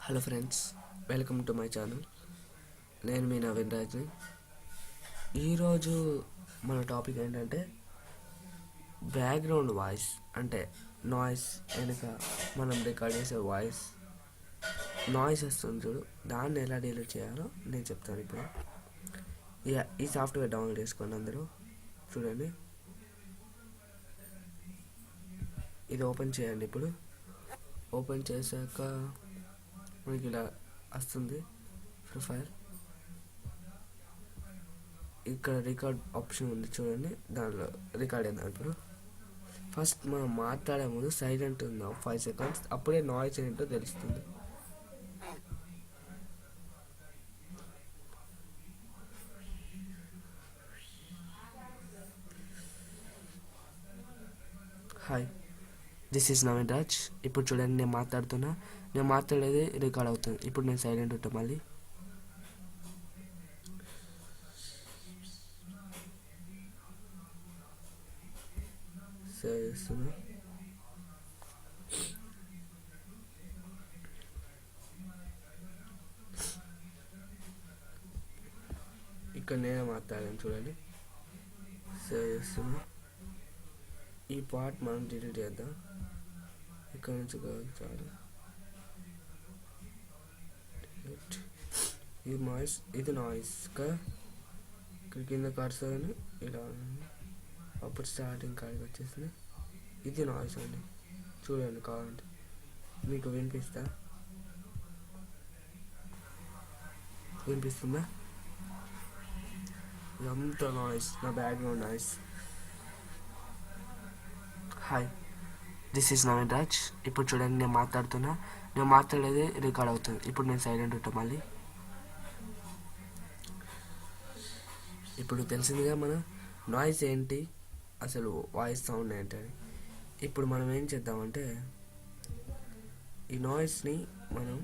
Hello friends, welcome to my channel. నేను మీ నవీన్ రాజ్ని. ఈరోజు మన టాపిక్ ఏంటంటే బ్యాక్గ్రౌండ్ వాయిస్, అంటే నాయిస్. వెనుక మనం రికార్డ్ చేసే వాయిస్ నాయిస్ వస్తుంది చూడు, దాన్ని ఎలా డిలీట్ చేయాలో నేను చెప్తాను ఇప్పుడు. ఈ సాఫ్ట్వేర్ డౌన్లోడ్ చేసుకోండి అందరూ. చూడండి, ఇది ఓపెన్ చేయండి. ఇప్పుడు ఓపెన్ చేశాక మనకి ఇలా వస్తుంది ప్రొఫైల్. ఇక్కడ రికార్డ్ ఆప్షన్ ఉంది చూడండి, దానిలో రికార్డ్ అయింది. ఇప్పుడు ఫస్ట్ మనం మాట్లాడే ముందు సైలెంట్ ఉందాం 5 seconds, అప్పుడే నాయిస్ ఏంటో తెలుస్తుంది. Hi, this is Naveen Raj. ఇప్పుడు చూడండి, నేను మాట్లాడేది రికార్డ్ అవుతుంది. ఇప్పుడు నేను సైలెంట్ ఉంటాను. మళ్ళీ సేవ్ చేస్తున్నా. ఇక్కడ నేనే మాట్లాడాను చూడండి, సేవ్ చేస్తున్నా. ఈ పార్ట్ మనం డిలీట్ చేద్దాం. ఇక్కడ నుంచి చాలు. ఇది నాయిస్ కదా. ఇక్కడ కింద కర్సర్ ఇలా అప్పుడు స్టార్టింగ్ కాడికి వచ్చేసింది. ఇది నాయిస్ అండి, చూడండి. కావాలంటే మీకు వినిపిస్తుందా? ఇదంతా నాయిస్, నా background noise. Hi, this is Naveen Raj. ఇప్పుడు చూడండి, నేను మాట్లాడేది రికార్డ్ అవుతుంది. ఇప్పుడు నేను సైలెంట్ ఉంటాను. మళ్ళీ ఇప్పుడు తెలిసిందిగా మన నాయిస్ ఏంటి, అసలు వాయిస్ సౌండ్ ఏంటని. ఇప్పుడు మనం ఏం చేద్దామంటే, ఈ నాయిస్ని మనం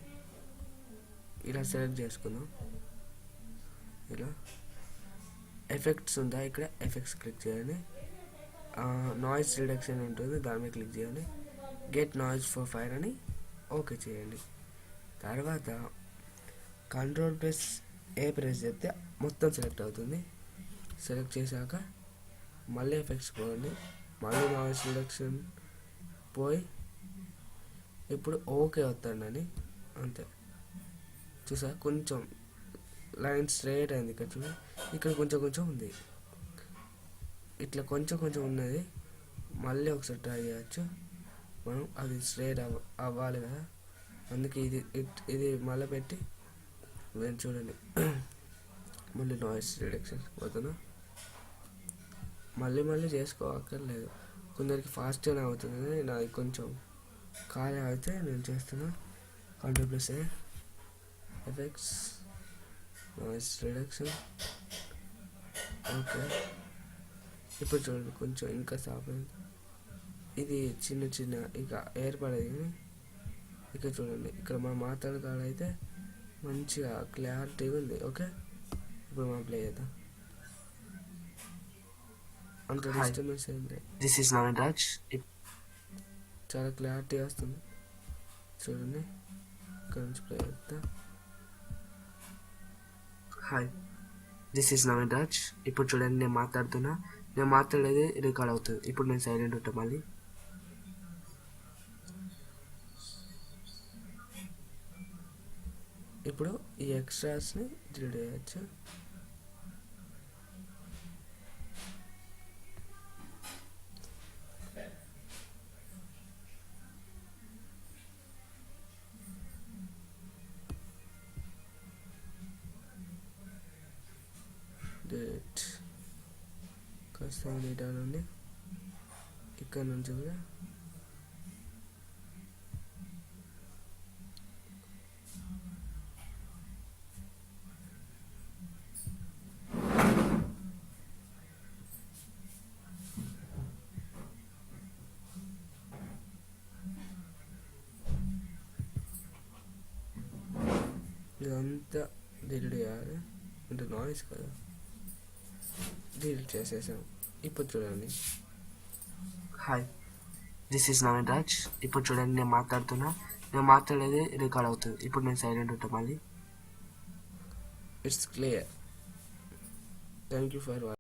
ఇలా సెలెక్ట్ చేసుకుందాం. ఇలా ఎఫెక్ట్స్ ఉందా, ఇక్కడ ఎఫెక్ట్స్ క్లిక్ చేయండి. నాయిస్ రిడక్షన్ ఉంటుంది, దాని మీద క్లిక్ చేయండి. గెట్ నాయిస్ ఫర్ ఫైర్ అని ఓకే చేయండి. తర్వాత Ctrl+A ప్రెస్ చేస్తే మొత్తం సెలెక్ట్ అవుతుంది. సెలెక్ట్ చేశాక మళ్ళీ ఎఫెక్ట్స్ పోండి, మళ్ళీ నాయిస్ రిడక్షన్ పోయి ఇప్పుడు ఓకే వస్తుందని అంతే. చూసా, కొంచెం లైన్ స్ట్రైట్ అయింది. ఇక్కడ చూడ, ఇక్కడ కొంచెం కొంచెం ఉంది, ఇట్లా కొంచెం కొంచెం ఉన్నది. మళ్ళీ ఒకసారి ట్రై చేయొచ్చు మనం. అది స్ట్రైట్ అవ్వాలి కదా, అందుకే ఇది మళ్ళీ పెట్టి చూడండి. మళ్ళీ నాయిస్ రిడక్షన్ పోతున్నా. మళ్ళీ చేసుకోవక్కర్లేదు. కొందరికి ఫాస్ట్గానే అవుతుంది, నాది కొంచెం ఖాళీ అయితే నేను చేస్తున్నా. Ctrl+A effects, noise reduction, okay. ఇప్పుడు చూడండి, కొంచెం ఇంకా సాఫ్ అయింది. ఇది చిన్న ఇక ఏర్పడేది. ఇక్కడ చూడండి, ఇక్కడ మనం మాట్లాడకాడైతే మంచిగా క్లారిటీగా ఉంది. ఓకే, ఇప్పుడు మనం ప్లే చేద్దాం. అంత డిస్టర్బెన్స్ అయింది. This is Naveen Raj. చాలా క్లారిటీ వస్తుంది చూడండి. ఇక్కడ నుంచి ప్లే చేద్దాం. Hi, this is Naveen Raj. ఇప్పుడు చూడండి, నేను మాట్లాడేది రికార్డ్ అవుతుంది. ఇప్పుడు నేను సైలెంట్ ఉంటాను. మళ్ళీ ఇప్పుడు ఈ ఎక్స్ట్రాస్ని డిలీట్ చేయొచ్చు. డేట్ కాస్త డేటా నుండి ఇక్కడ నుంచి కూడా ఇదంతా డిలీట్ చేయాలి, అంటే నాయిస్ కదా. డిలీట్ చేసేసాం. ఇప్పుడు చూడండి. Hi, this is Naveen Raj. ఇప్పుడు చూడండి, నేను మాట్లాడేది రికార్డ్ అవుతుంది. ఇప్పుడు నేను సైలెంట్ ఉంటాను మళ్ళీ. It's clear. Thank you for watching.